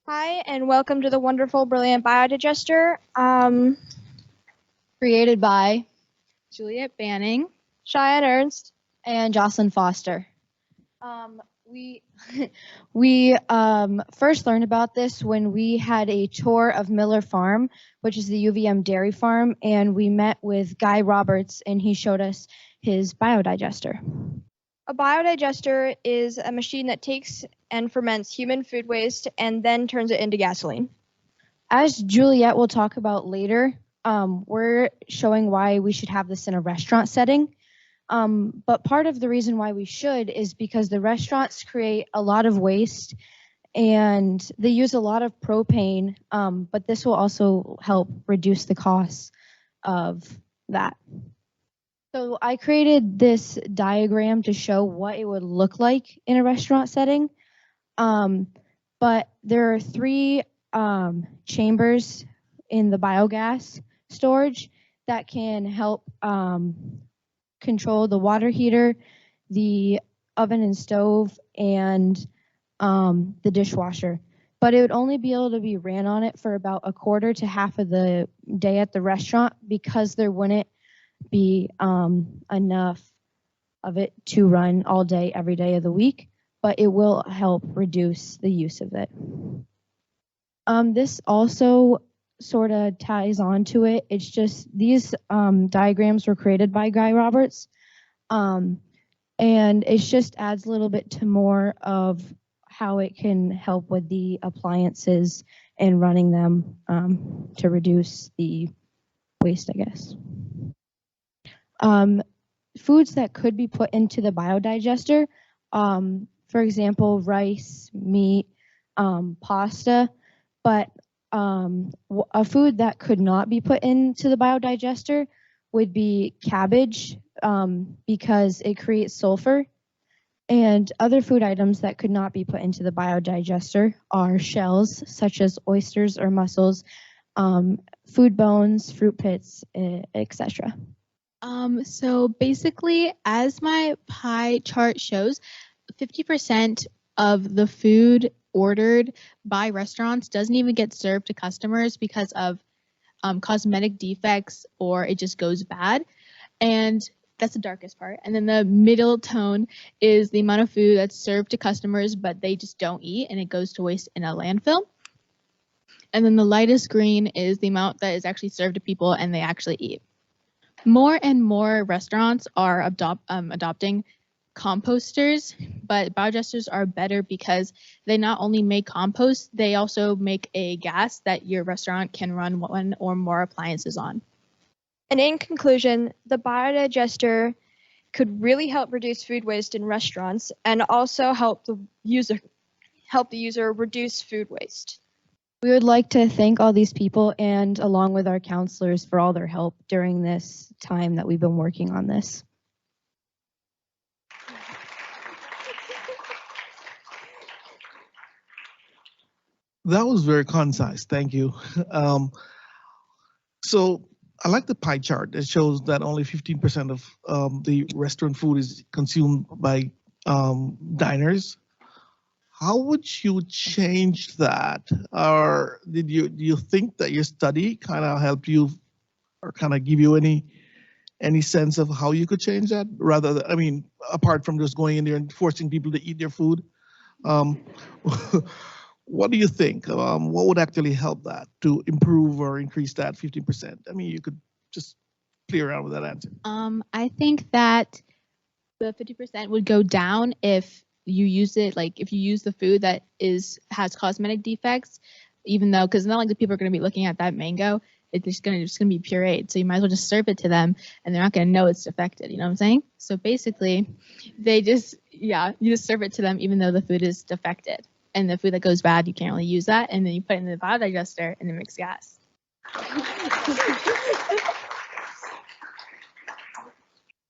Hi, and welcome to the wonderful, brilliant Biodigester. Created by Juliette Banning. Cheyanne Ernst. and Jocelyn Foster. We we first learned about this when we had a tour of Miller Farm, which is the UVM dairy farm, and we met with Guy Roberts, and he showed us his biodigester. A biodigester is a machine that takes and ferments human food waste and then turns it into gasoline. As Juliette will talk about later, we're showing why we should have this in a restaurant setting. But part of the reason why we should is because the restaurants create a lot of waste and they use a lot of propane, but this will also help reduce the costs of that. So I created this diagram to show what it would look like in a restaurant setting. But there are three chambers in the biogas storage that can help control the water heater, the oven and stove, and the dishwasher. But it would only be able to be ran on it for about a quarter to half of the day at the restaurant because there wouldn't be enough of it to run all day, every day of the week, but it will help reduce the use of it. This also sort of ties on to it. It's just these diagrams were created by Guy Roberts, and it just adds a little bit to more of how it can help with the appliances and running them to reduce the waste, I guess. Foods that could be put into the biodigester, for example, rice, meat, pasta, but a food that could not be put into the biodigester would be cabbage because it creates sulfur. And other food items that could not be put into the biodigester are shells, such as oysters or mussels, food bones, fruit pits, etc. So basically, as my pie chart shows, 50% of the food ordered by restaurants doesn't even get served to customers because of cosmetic defects or it just goes bad. And that's the darkest part. And then the middle tone is the amount of food that's served to customers, but they just don't eat and it goes to waste in a landfill. And then the lightest green is the amount that is actually served to people and they actually eat. More and more restaurants are adopting composters, but biodigesters are better because they not only make compost, they also make a gas that your restaurant can run one or more appliances on. And in conclusion, the biodigester could really help reduce food waste in restaurants and also help the user reduce food waste. We would like to thank all these people and along with our counselors for all their help during this time that we've been working on this. That was very concise. Thank you. So I like the pie chart that shows that only 15% of the restaurant food is consumed by diners. How would you change that? Or do you think that your study kind of helped you or kind of give you any sense of how you could change that? Rather than, I mean, apart from just going in there and forcing people to eat their food, what do you think? What would actually help that to improve or increase that 15%? I mean, you could just play around with that answer. I think that the 50% would go down if you use it, like if you use the food that has cosmetic defects, even though, because not like the people are going to be looking at that mango, it's just gonna be pureed. So you might as well just serve it to them and they're not gonna know it's defected, you know what I'm saying? So basically you just serve it to them even though the food is defected. And the food that goes bad, you can't really use that. And then you put it in the biodigester and it makes gas.